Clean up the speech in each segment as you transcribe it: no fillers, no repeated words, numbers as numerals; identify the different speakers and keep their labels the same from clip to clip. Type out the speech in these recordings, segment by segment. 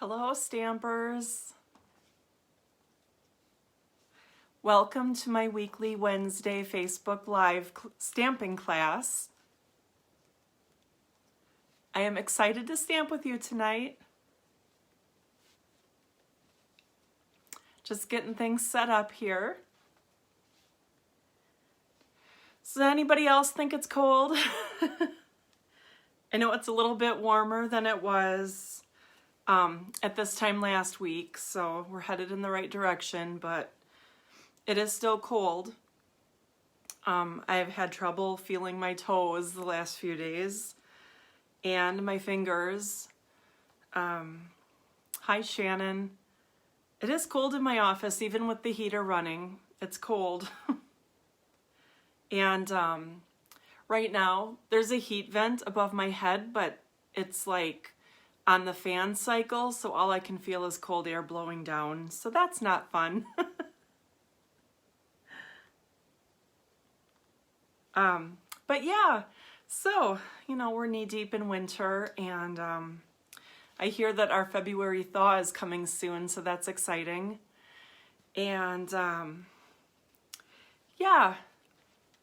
Speaker 1: Hello, Stampers. Welcome to my weekly Wednesday Facebook Live stamping class. I am excited to stamp with you tonight. Just getting things set up here. Does anybody else think it's cold? I know it's a little bit warmer than it was at this time last week, so we're headed in the right direction, but it is still cold. I've had trouble feeling my toes the last few days and my fingers. Hi, Shannon. It is cold in my office, even with the heater running. It's cold. And right now, there's a heat vent above my head, but it's like on the fan cycle, so all I can feel is cold air blowing down. So that's not fun. But yeah, so, you know, we're knee deep in winter, and I hear that our February thaw is coming soon, so that's exciting. And yeah,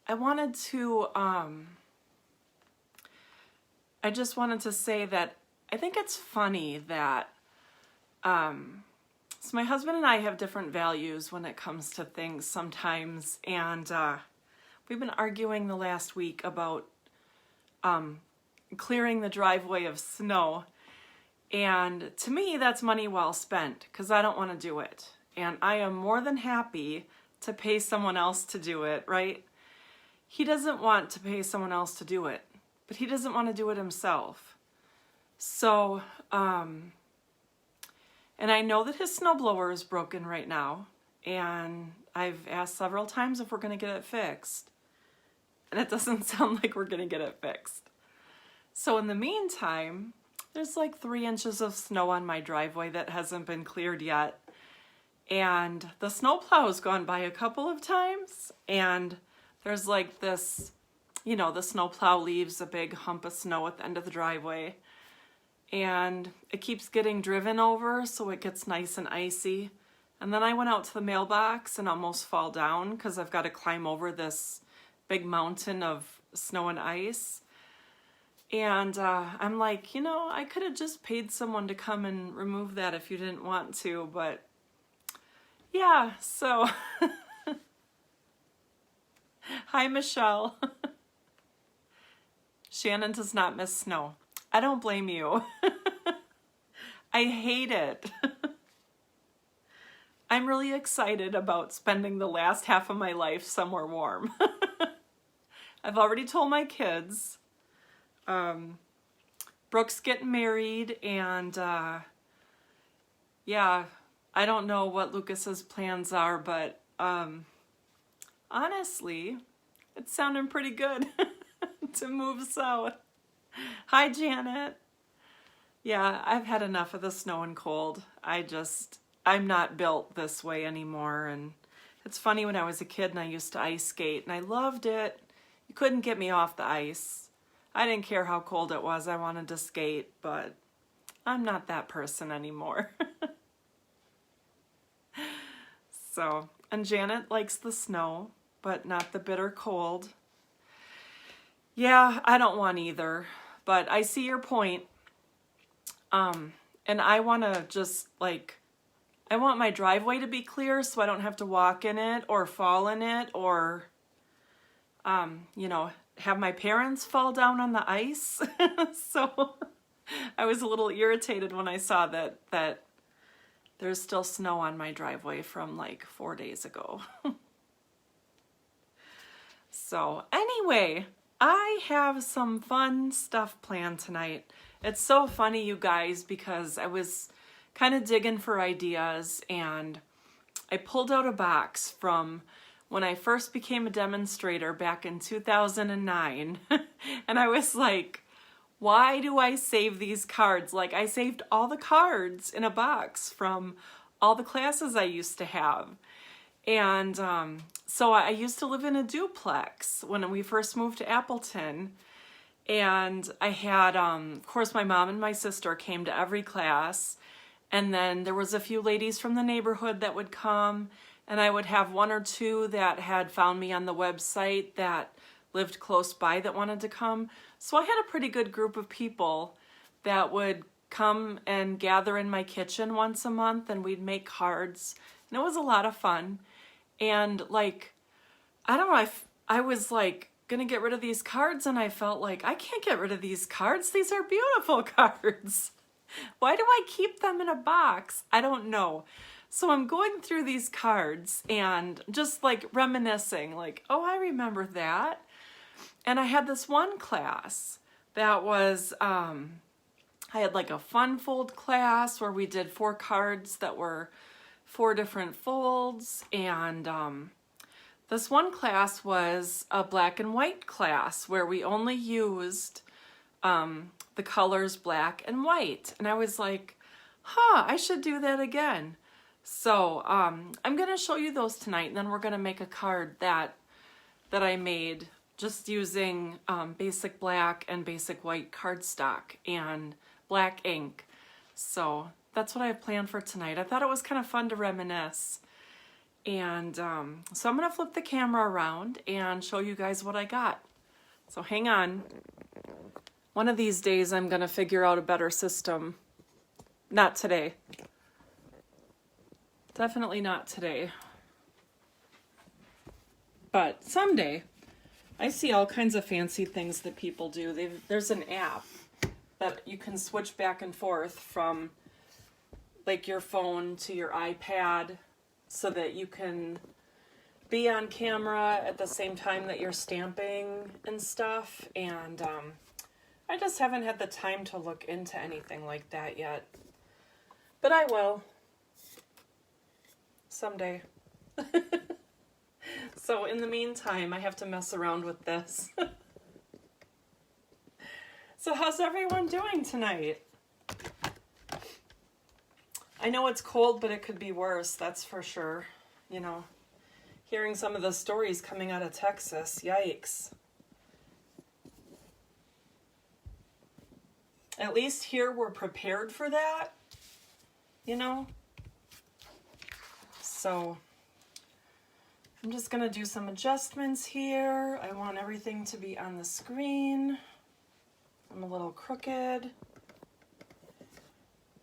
Speaker 1: I wanted to, I just wanted to say that I think it's funny that, so my husband and I have different values when it comes to things sometimes, and we've been arguing the last week about clearing the driveway of snow. And to me, that's money well spent, because I don't want to do it. And I am more than happy to pay someone else to do it, right? He doesn't want to pay someone else to do it, but he doesn't want to do it himself. So, and I know that his snowblower is broken right now, and I've asked several times if we're going to get it fixed. And it doesn't sound like we're going to get it fixed. So in the meantime, there's like 3 inches of snow on my driveway that hasn't been cleared yet. And the snowplow's gone by a couple of times, and there's like this, you know, the snowplow leaves a big hump of snow at the end of the driveway. And it keeps getting driven over, so it gets nice and icy. And then I went out to the mailbox and almost fall down because I've got to climb over this big mountain of snow and ice. And I'm like, you know, I could have just paid someone to come and remove that if you didn't want to, but yeah, so hi, Michelle. Shannon does not miss snow. I don't blame you. I hate it. I'm really excited about spending the last half of my life somewhere warm. I've already told my kids. Brooke's getting married, and yeah, I don't know what Lucas's plans are, but honestly, it's sounding pretty good to move south. Hi, Janet. Yeah, I've had enough of the snow and cold. I'm not built this way anymore. And it's funny, when I was a kid and I used to ice skate and I loved it. You couldn't get me off the ice. I didn't care how cold it was. I wanted to skate, but I'm not that person anymore. So, and Janet likes the snow, but not the bitter cold. Yeah, I don't want either, but I see your point. And I want to just like, I want my driveway to be clear so I don't have to walk in it or fall in it or, you know, have my parents fall down on the ice. So I was a little irritated when I saw that there's still snow on my driveway from like 4 days ago. So anyway, I have some fun stuff planned tonight. It's so funny, you guys, because I was kind of digging for ideas, and I pulled out a box from when I first became a demonstrator back in 2009. And I was like, why do I save these cards? Like, I saved all the cards in a box from all the classes I used to have. And so I used to live in a duplex when we first moved to Appleton. And I had, of course, my mom and my sister came to every class. And then there was a few ladies from the neighborhood that would come, and I would have one or two that had found me on the website that lived close by that wanted to come. So I had a pretty good group of people that would come and gather in my kitchen once a month, and we'd make cards, and it was a lot of fun. And like, I don't know, I was like gonna get rid of these cards, and I felt like I can't get rid of these cards. These are beautiful cards. Why do I keep them in a box? I don't know. So I'm going through these cards and just like reminiscing, like, oh, I remember that. And I had this one class that was, I had like a fun fold class where we did 4 cards that were 4 different folds. And this one class was a black and white class where we only used the colors black and white. And I was like, I should do that again. So I'm going to show you those tonight, and then we're going to make a card that I made just using basic black and basic white cardstock and black ink. So that's what I have planned for tonight. I thought it was kind of fun to reminisce. And so I'm going to flip the camera around and show you guys what I got. So hang on. One of these days I'm going to figure out a better system. Not today. Definitely not today. But someday. I see all kinds of fancy things that people do. There's an app that you can switch back and forth from like your phone to your iPad so that you can be on camera at the same time that you're stamping and stuff. And I just haven't had the time to look into anything like that yet. But I will. Someday. So in the meantime, I have to mess around with this. So how's everyone doing tonight? I know it's cold, but it could be worse, that's for sure. You know, hearing some of the stories coming out of Texas, yikes. At least here we're prepared for that, you know? So I'm just gonna do some adjustments here. I want everything to be on the screen. I'm a little crooked.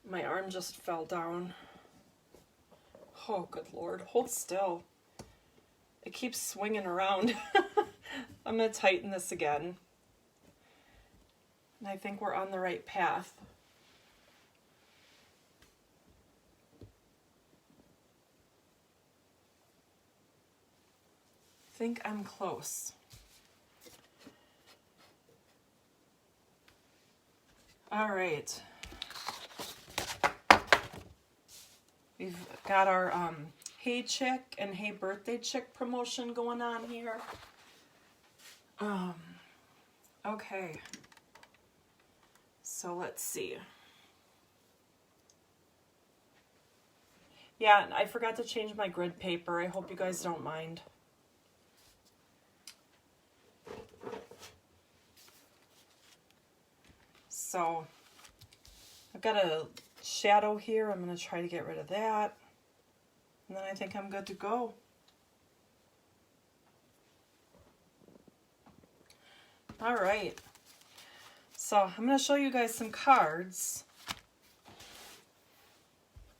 Speaker 1: My arm just fell down. Oh, good Lord, hold still. It keeps swinging around. I'm gonna tighten this again. And I think we're on the right path. I think I'm close. All right. We've got our Hey Chick and Hey Birthday Chick promotion going on here. Okay. So let's see. Yeah, I forgot to change my grid paper. I hope you guys don't mind. So I've got a shadow here. I'm going to try to get rid of that. And then I think I'm good to go. All right. So I'm going to show you guys some cards.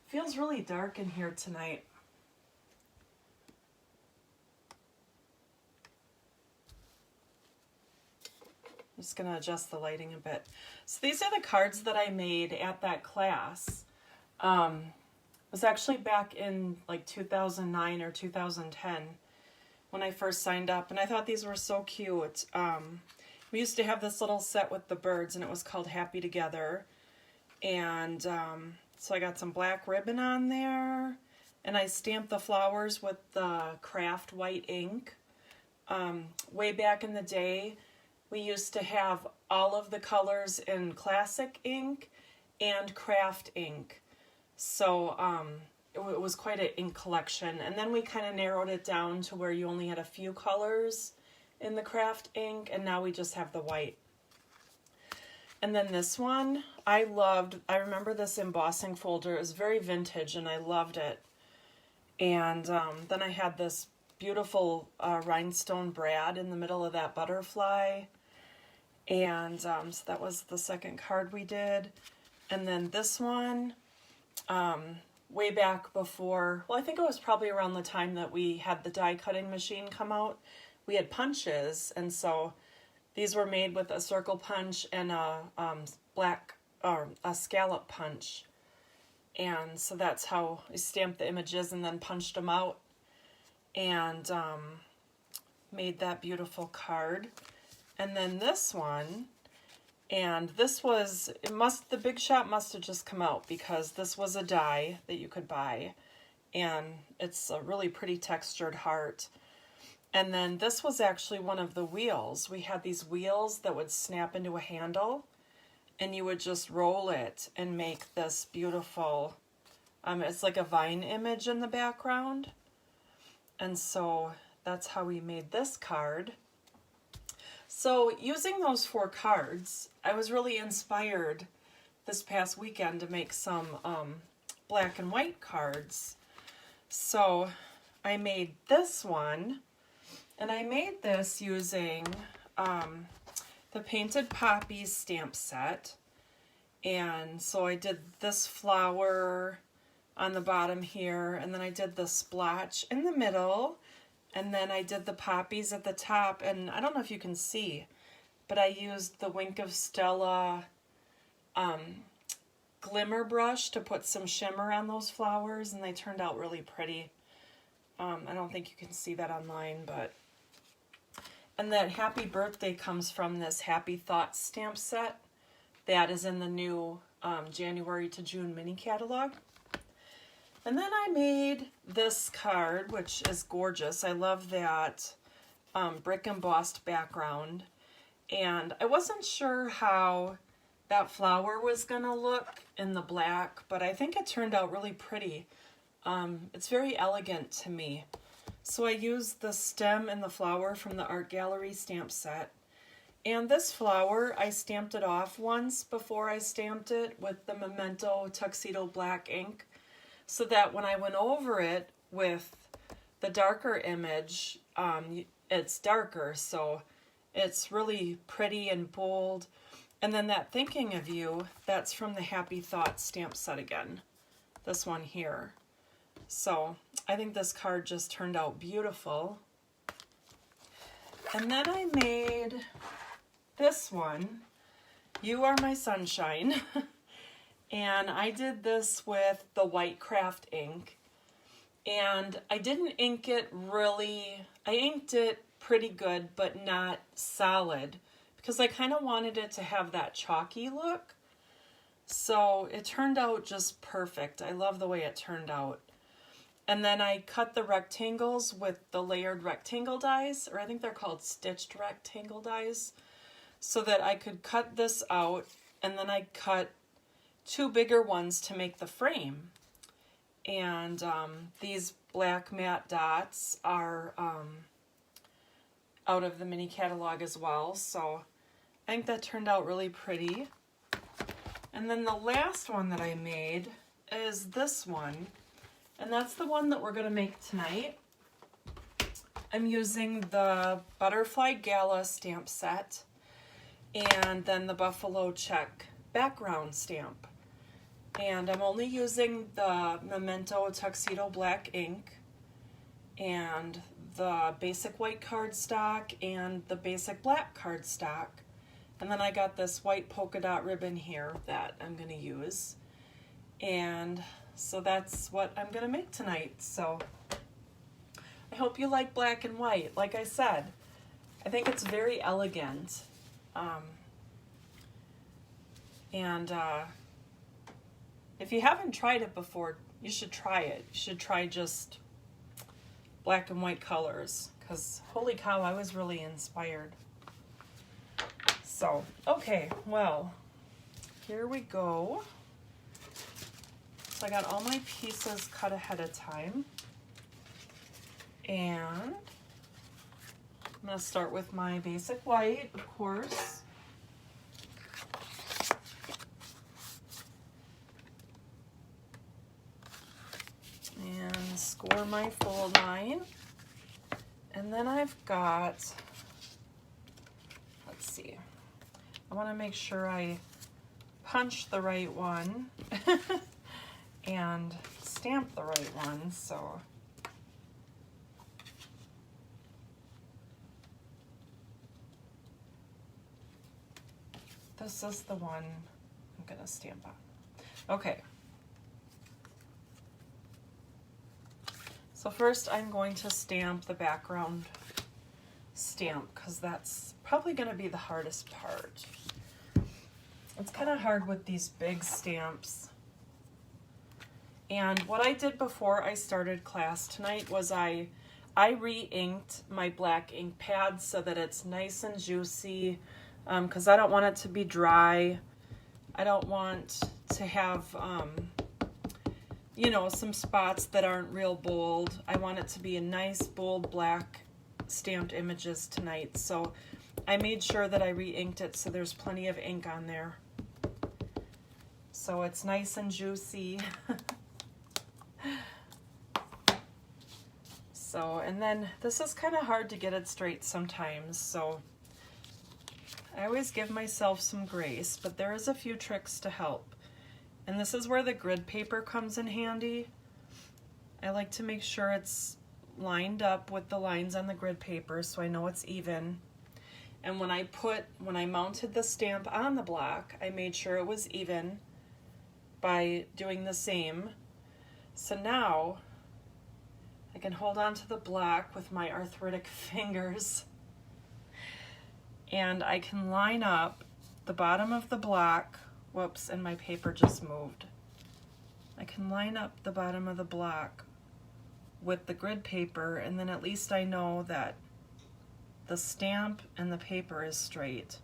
Speaker 1: Feels really dark in here tonight. I'm just going to adjust the lighting a bit. So these are the cards that I made at that class. It was actually back in like 2009 or 2010 when I first signed up, and I thought these were so cute. We used to have this little set with the birds, and it was called Happy Together. And so I got some black ribbon on there, and I stamped the flowers with the craft white ink. Way back in the day, we used to have all of the colors in classic ink and craft ink. So it was quite an ink collection. And then we kind of narrowed it down to where you only had a few colors in the craft ink, and now we just have the white. And then this one, I remember this embossing folder. It was very vintage and I loved it. And then I had this beautiful rhinestone brad in the middle of that butterfly. And so that was the second card we did. And then this one, way back before, well, I think it was probably around the time that we had the die cutting machine come out, we had punches. And so these were made with a circle punch and a a scallop punch. And so that's how I stamped the images and then punched them out and made that beautiful card. And then this one, and this was, the Big Shot must have just come out because this was a die that you could buy. And it's a really pretty textured heart. And then this was actually one of the wheels. We had these wheels that would snap into a handle and you would just roll it and make this beautiful, it's like a vine image in the background. And so that's how we made this card. So using those 4 cards, I was really inspired this past weekend to make some black and white cards. So I made this one, and I made this using the Painted Poppies stamp set. And so I did this flower on the bottom here, and then I did the splotch in the middle, and then I did the poppies at the top. And I don't know if you can see, but I used the Wink of Stella glimmer brush to put some shimmer on those flowers, and they turned out really pretty. I don't think you can see that online, but... And that Happy Birthday comes from this Happy Thoughts stamp set. That is in the new January to June mini catalog. And then I made this card, which is gorgeous. I love that brick embossed background. And I wasn't sure how that flower was going to look in the black, but I think it turned out really pretty. It's very elegant to me. So I used the stem and the flower from the Art Gallery stamp set. And this flower, I stamped it off once before I stamped it with the Memento Tuxedo Black ink, so that when I went over it with the darker image, it's darker, so it's really pretty and bold. And then that Thinking of You, that's from the Happy Thoughts stamp set again, this one here. So I think this card just turned out beautiful. And then I made this one, You Are My Sunshine. And I did this with the White Craft ink. And I didn't ink it really, I inked it pretty good, but not solid, because I kind of wanted it to have that chalky look. So it turned out just perfect. I love the way it turned out. And then I cut the rectangles with the layered rectangle dies, or I think they're called stitched rectangle dies, so that I could cut this out, and then I cut 2 bigger ones to make the frame. And these black matte dots are out of the mini catalog as well, so I think that turned out really pretty. And then the last one that I made is this one. And that's the one that we're going to make tonight. I'm using the Butterfly Gala stamp set and then the Buffalo Check background stamp. And I'm only using the Memento Tuxedo Black ink and the basic white cardstock and the basic black cardstock. And then I got this white polka dot ribbon here that I'm going to use. And so that's what I'm going to make tonight. So I hope you like black and white. Like I said, I think it's very elegant. If you haven't tried it before, you should try it. You should try just black and white colors, because holy cow, I was really inspired. So, okay, well, here we go. So I got all my pieces cut ahead of time. And I'm going to start with my basic white, of course. score my fold line. And then I've got, let's see, I want to make sure I punch the right one and stamp the right one, so this is the one I'm going to stamp on. Okay. So first I'm going to stamp the background stamp because that's probably going to be the hardest part. It's kind of hard with these big stamps. And what I did before I started class tonight was I re-inked my black ink pad so that it's nice and juicy because I don't want it to be dry. I don't want to have you know, some spots that aren't real bold. I want it to be a nice bold black stamped images tonight. So I made sure that I re-inked it so there's plenty of ink on there. So it's nice and juicy. So, and then this is kind of hard to get it straight sometimes. So I always give myself some grace, but there is a few tricks to help. And this is where the grid paper comes in handy. I like to make sure it's lined up with the lines on the grid paper so I know it's even. And when I mounted the stamp on the block, I made sure it was even by doing the same. So now I can hold on to the block with my arthritic fingers and I can line up the bottom of the block. Whoops, and my paper just moved. I can line up the bottom of the block with the grid paper, and then at least I know that the stamp and the paper is straight.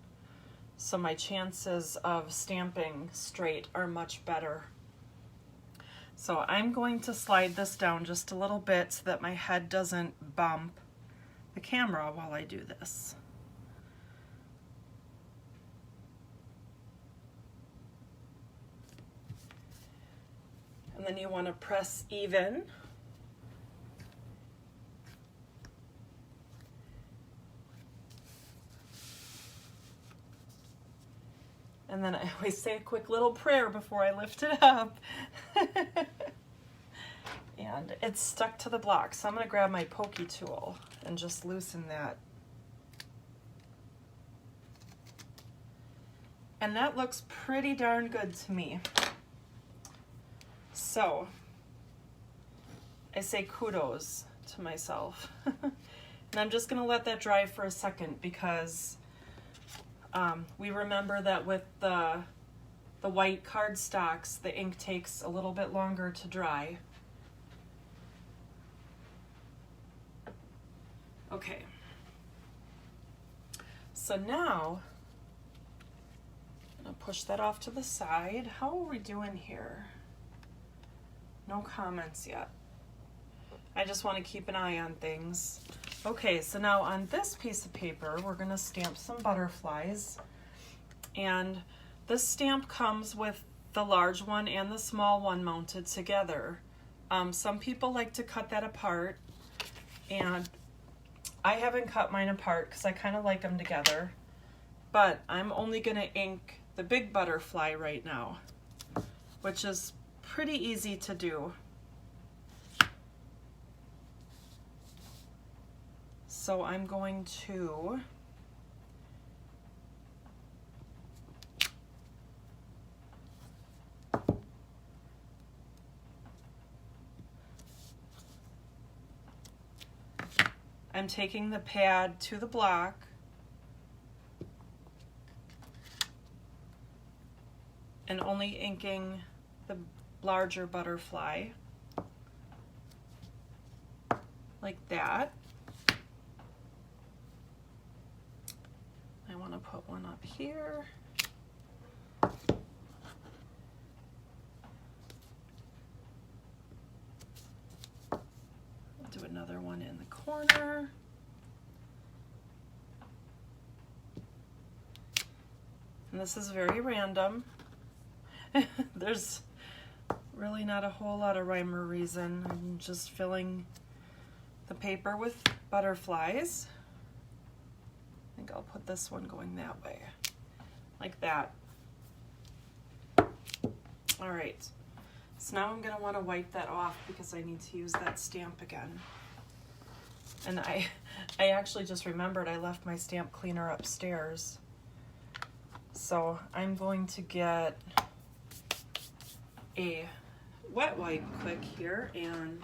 Speaker 1: So my chances of stamping straight are much better. So I'm going to slide this down just a little bit so that my head doesn't bump the camera while I do this. And then you want to press even. And then I always say a quick little prayer before I lift it up. And it's stuck to the block, so I'm going to grab my pokey tool and just loosen that. And that looks pretty darn good to me. So, I say kudos to myself. And I'm just going to let that dry for a second because we remember that with the white cardstocks, the ink takes a little bit longer to dry. Okay. So now, I'm going to push that off to the side. How are we doing here? No comments yet. I just want to keep an eye on things. Okay, so now on this piece of paper, we're going to stamp some butterflies. And this stamp comes with the large one and the small one mounted together. Some people like to cut that apart, and I haven't cut mine apart because I kind of like them together. But I'm only going to ink the big butterfly right now, which is pretty easy to do. So I'm going to I'm taking the pad to the block and only inking the larger butterfly like that. I want to put one up here. I'll do another one in the corner. And this is very random. There's really not a whole lot of rhyme or reason. I'm just filling the paper with butterflies. I think I'll put this one going that way, like that. All right, so now I'm gonna wanna wipe that off because I need to use that stamp again. And I actually just remembered I left my stamp cleaner upstairs. So I'm going to get a wet wipe quick here and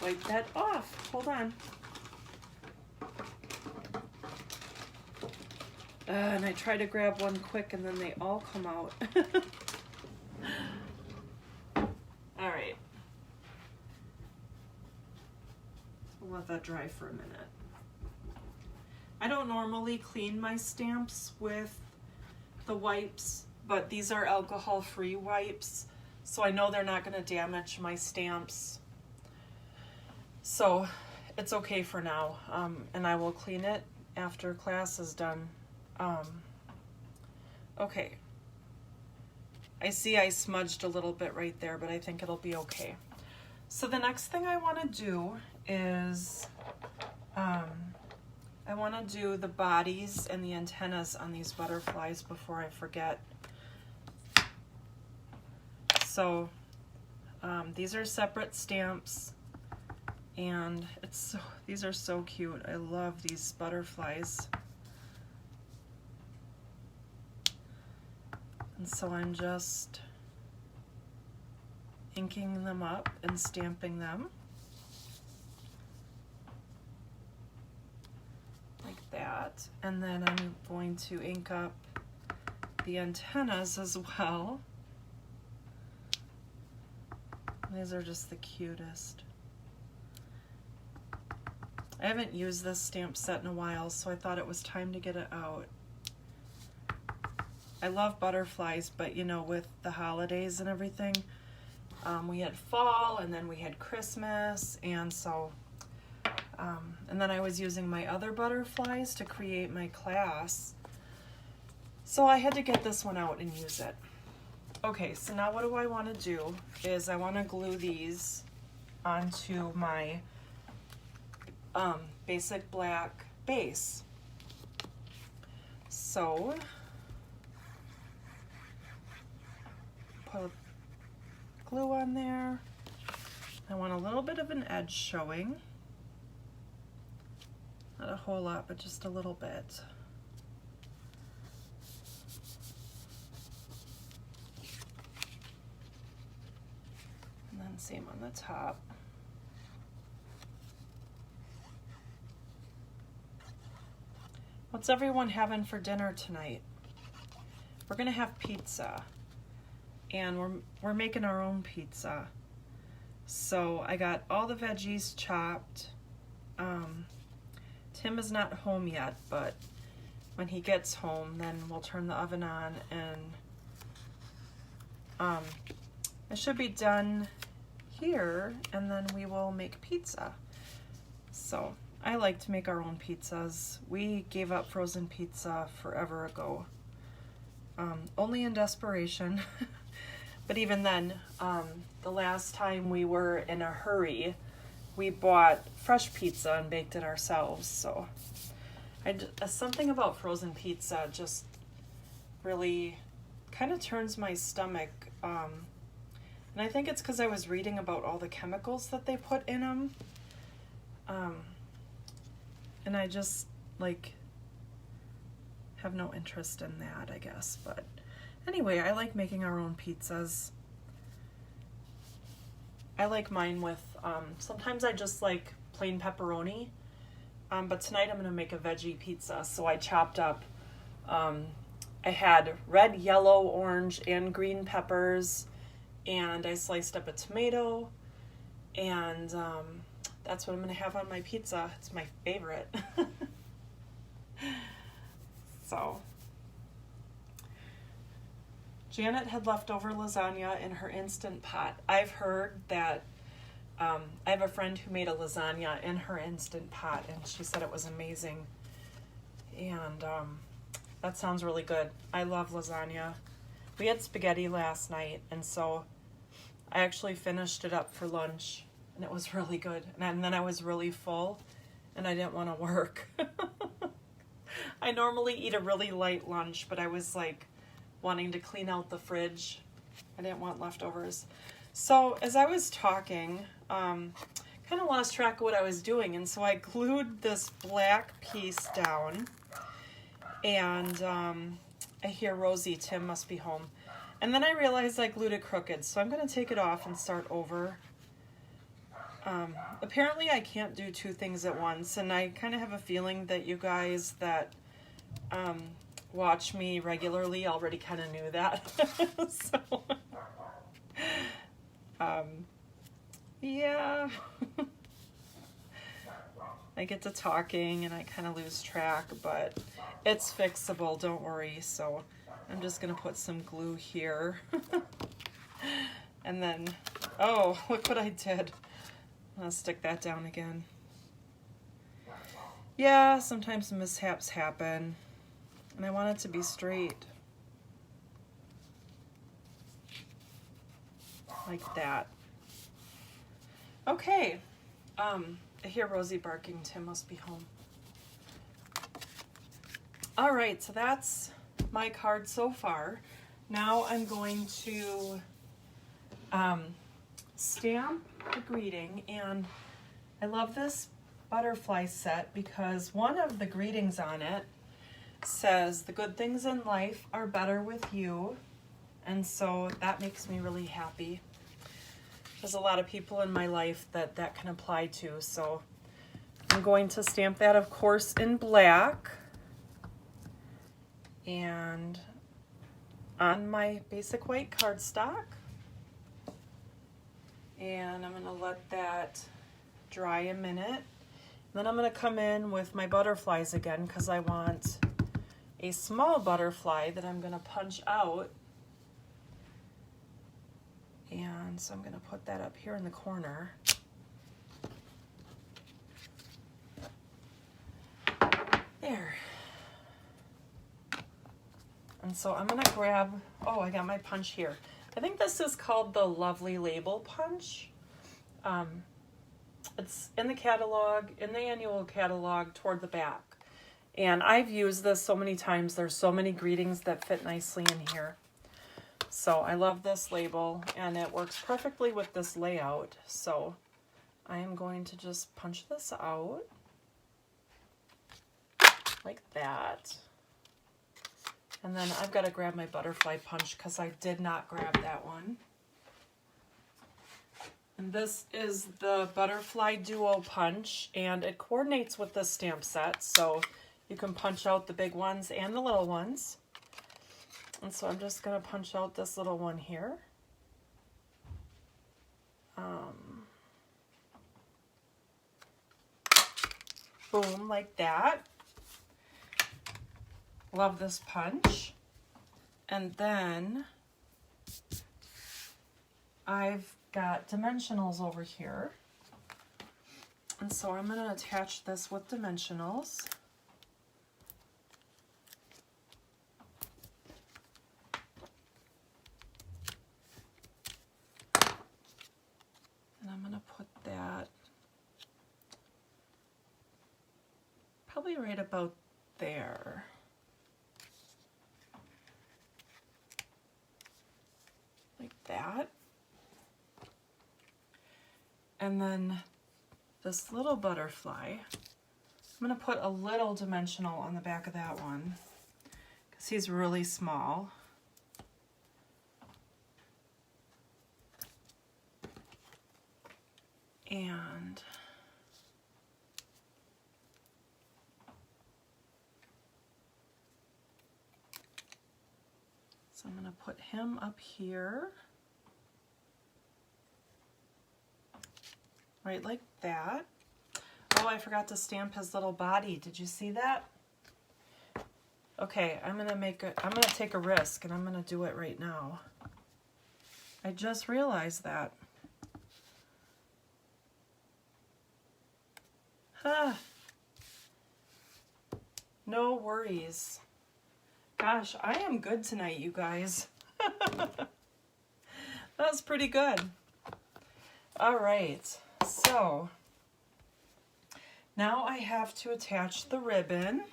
Speaker 1: wipe that off. Hold on. And I try to grab one quick and then they all come out. All right. We'll let that dry for a minute. I don't normally clean my stamps with the wipes, but these are alcohol-free wipes, so I know they're not going to damage my stamps. So it's okay for now, and I will clean it after class is done. Okay. I see I smudged a little bit right there, but I think it'll be okay. So the next thing I want to do is I want to do the bodies and the antennas on these butterflies before I forget. So these are separate stamps, and these are so cute. I love these butterflies. And so I'm just inking them up and stamping them. Like that. And then I'm going to ink up the antennas as well. These are just the cutest. I haven't used this stamp set in a while, so I thought it was time to get it out. I love butterflies, but you know, with the holidays and everything, we had fall and then we had Christmas, and so and then I was using my other butterflies to create my class, so I had to get this one out and use it. Okay, so now what do I want to do is I want to glue these onto my basic black base. So put glue on there. I want a little bit of an edge showing. Not a whole lot, but just a little bit. And then same on the top. What's everyone having for dinner tonight? We're gonna have pizza, and we're making our own pizza. So I got all the veggies chopped. Tim is not home yet, but when he gets home, then we'll turn the oven on, and it should be done here, and then we will make pizza. So I like to make our own pizzas. We gave up frozen pizza forever ago, only in desperation. But even then, the last time we were in a hurry, we bought fresh pizza and baked it ourselves. So something about frozen pizza just really kind of turns my stomach. And I think it's because I was reading about all the chemicals that they put in them. And I just have no interest in that, I guess. But anyway, I like making our own pizzas. I like mine with, sometimes I just like plain pepperoni, but tonight I'm going to make a veggie pizza. So I chopped up, I had red, yellow, orange, and green peppers, and I sliced up a tomato, and that's what I'm going to have on my pizza. It's my favorite. So Janet had leftover lasagna in her Instant Pot. I've heard that, I have a friend who made a lasagna in her Instant Pot, and she said it was amazing. And that sounds really good. I love lasagna. We had spaghetti last night, and so I actually finished it up for lunch, and it was really good. And then I was really full, and I didn't want to work. I normally eat a really light lunch, but I was like wanting to clean out the fridge. I didn't want leftovers. So as I was talking, kind of lost track of what I was doing, and so I glued this black piece down, and I hear Rosie, Tim must be home. And then I realized I glued it crooked, so I'm going to take it off and start over. Apparently I can't do two things at once, and I kind of have a feeling that you guys that watch me regularly already kind of knew that. So, yeah. I get to talking and I kind of lose track, but it's fixable, don't worry. So I'm just going to put some glue here. And then, oh, look what I did. I'll stick that down again. Yeah, sometimes mishaps happen, and I want it to be straight. Like that. Okay. I hear Rosie barking. Tim must be home. All right, so that's my card so far. Now I'm going to stamp the greeting, and I love this butterfly set because one of the greetings on it says the good things in life are better with you, and so that makes me really happy. There's a lot of people in my life that can apply to, so I'm going to stamp that, of course, in black and on my basic white cardstock. And I'm going to let that dry a minute. Then I'm going to come in with my butterflies again because I want a small butterfly that I'm going to punch out. And so I'm going to put that up here in the corner. There. And so I'm going to grab, oh, I got my punch here. I think this is called the Lovely Label Punch. It's in the catalog, in the annual catalog toward the back. And I've used this so many times. There's so many greetings that fit nicely in here. So I love this label, and it works perfectly with this layout. So I am going to just punch this out like that. And then I've got to grab my butterfly punch because I did not grab that one. And this is the Butterfly Duo Punch, and it coordinates with the stamp set, so you can punch out the big ones and the little ones. And so I'm just going to punch out this little one here. Boom, like that. Love this punch. And then I've got dimensionals over here. And so I'm going to attach this with dimensionals. And I'm going to put that probably right about there. Like that. And then this little butterfly, I'm going to put a little dimensional on the back of that one because he's really small. And so I'm going to put him up here. Right like that. Oh, I forgot to stamp his little body. Did you see that? Okay, I'm gonna take a risk, and I'm gonna do it right now. I just realized that. Huh. No worries. Gosh, I am good tonight, you guys. That was pretty good. All right, so now I have to attach the ribbon.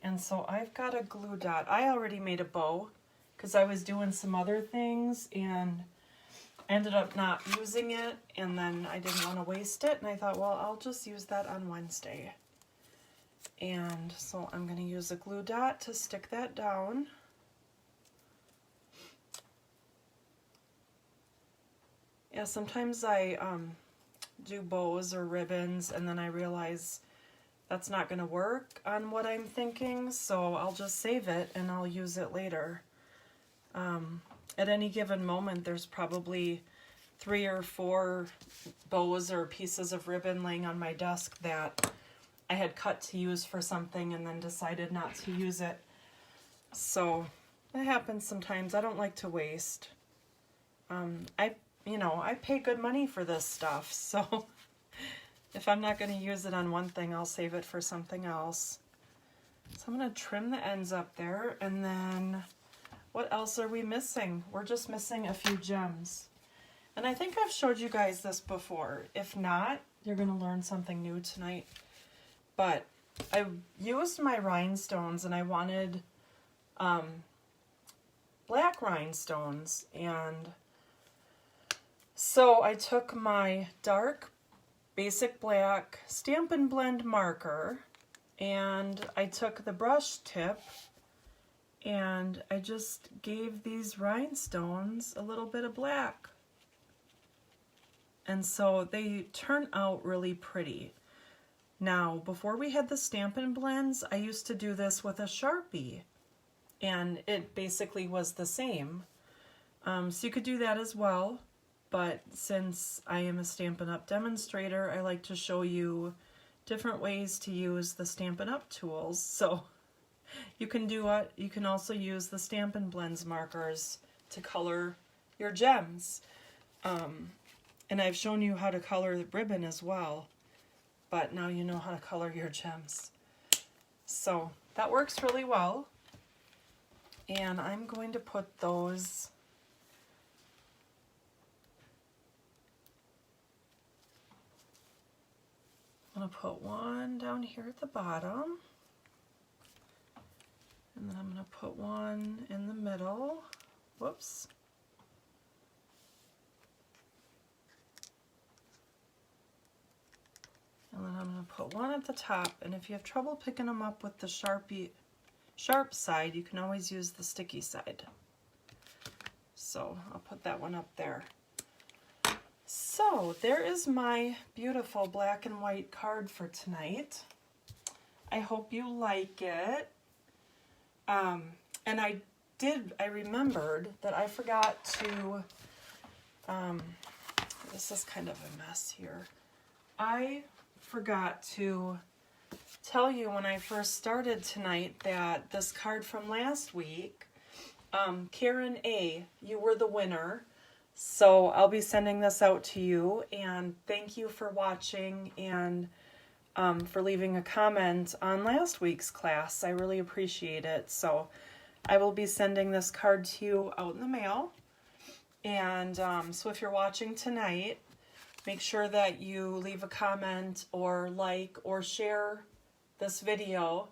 Speaker 1: And so I've got a glue dot. I already made a bow because I was doing some other things and ended up not using it, and then I didn't want to waste it, and I thought, well, I'll just use that on Wednesday. And so I'm going to use a glue dot to stick that down. Yeah, sometimes I do bows or ribbons and then I realize that's not going to work on what I'm thinking, so I'll just save it and I'll use it later. At any given moment, there's probably 3 or 4 bows or pieces of ribbon laying on my desk that I had cut to use for something and then decided not to use it. So that happens sometimes. I don't like to waste. I pay good money for this stuff, so if I'm not going to use it on one thing, I'll save it for something else. So I'm going to trim the ends up there, and then what else are we missing? We're just missing a few gems. And I think I've showed you guys this before. If not, you're going to learn something new tonight. But I used my rhinestones, and I wanted black rhinestones, and so I took my dark basic black Stampin' Blend marker, and I took the brush tip and I just gave these rhinestones a little bit of black. And so they turn out really pretty. Now, before we had the Stampin' Blends, I used to do this with a Sharpie, and it basically was the same. So you could do that as well. But since I am a Stampin' Up! Demonstrator, I like to show you different ways to use the Stampin' Up! Tools. So you can do it. You can also use the Stampin' Blends markers to color your gems. And I've shown you how to color the ribbon as well. But now you know how to color your gems. So that works really well. And I'm going to put those I'm going to put one down here at the bottom, and then I'm going to put one in the middle. Whoops. And then I'm going to put one at the top, and if you have trouble picking them up with the sharp side, you can always use the sticky side. So I'll put that one up there. So there is my beautiful black and white card for tonight. I hope you like it. And I remembered that I forgot to, this is kind of a mess here. I forgot to tell you when I first started tonight that this card from last week, Karen A., you were the winner. So I'll be sending this out to you, and thank you for watching and for leaving a comment on last week's class. I really appreciate it. So I will be sending this card to you out in the mail. And so if you're watching tonight, make sure that you leave a comment or like or share this video,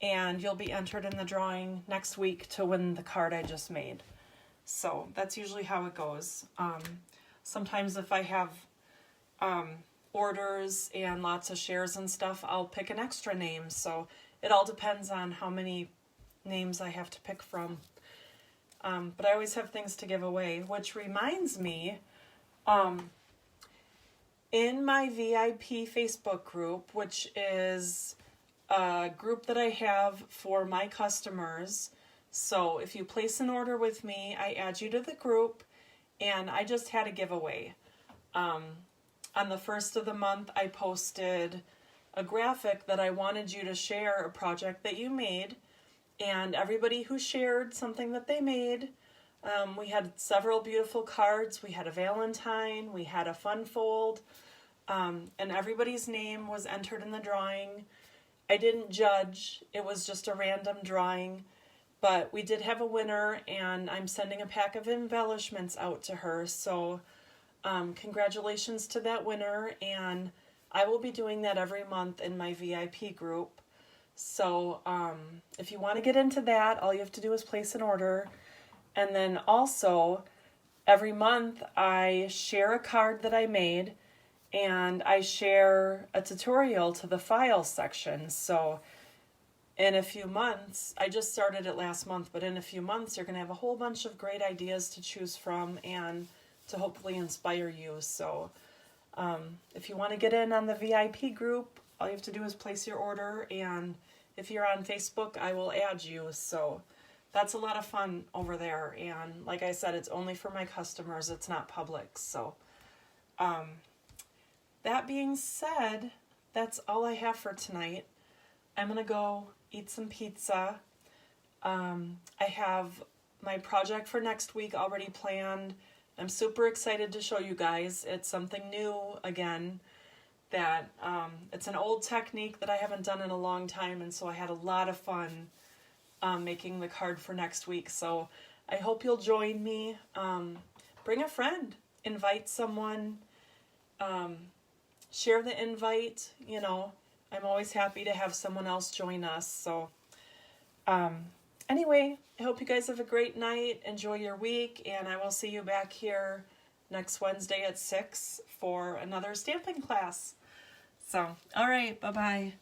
Speaker 1: and you'll be entered in the drawing next week to win the card I just made. So that's usually how it goes. Sometimes if I have orders and lots of shares and stuff, I'll pick an extra name. So it all depends on how many names I have to pick from. But I always have things to give away, which reminds me, in my VIP Facebook group, which is a group that I have for my customers. So if you place an order with me, I add you to the group, and I just had a giveaway. On the first of the month, I posted a graphic that I wanted you to share a project that you made, and everybody who shared something that they made, we had several beautiful cards. We had a Valentine, we had a fun fold, and everybody's name was entered in the drawing. I didn't judge. It was just a random drawing. But we did have a winner, and I'm sending a pack of embellishments out to her. So congratulations to that winner, and I will be doing that every month in my VIP group. So if you want to get into that, all you have to do is place an order. And then also, every month I share a card that I made, and I share a tutorial to the file section. So in a few months, I just started it last month, but in a few months you're going to have a whole bunch of great ideas to choose from and to hopefully inspire you. So if you want to get in on the VIP group, all you have to do is place your order, and if you're on Facebook, I will add you. So that's a lot of fun over there, and like I said, it's only for my customers, it's not public. So that being said, that's all I have for tonight. I'm gonna go eat some pizza. I have my project for next week already planned. I'm super excited to show you guys. It's something new again, that it's an old technique that I haven't done in a long time, and so I had a lot of fun making the card for next week. So I hope you'll join me. Bring a friend, invite someone, share the invite. You know, I'm always happy to have someone else join us. So anyway, I hope you guys have a great night. Enjoy your week, and I will see you back here next Wednesday at 6 for another stamping class. So, all right, bye-bye.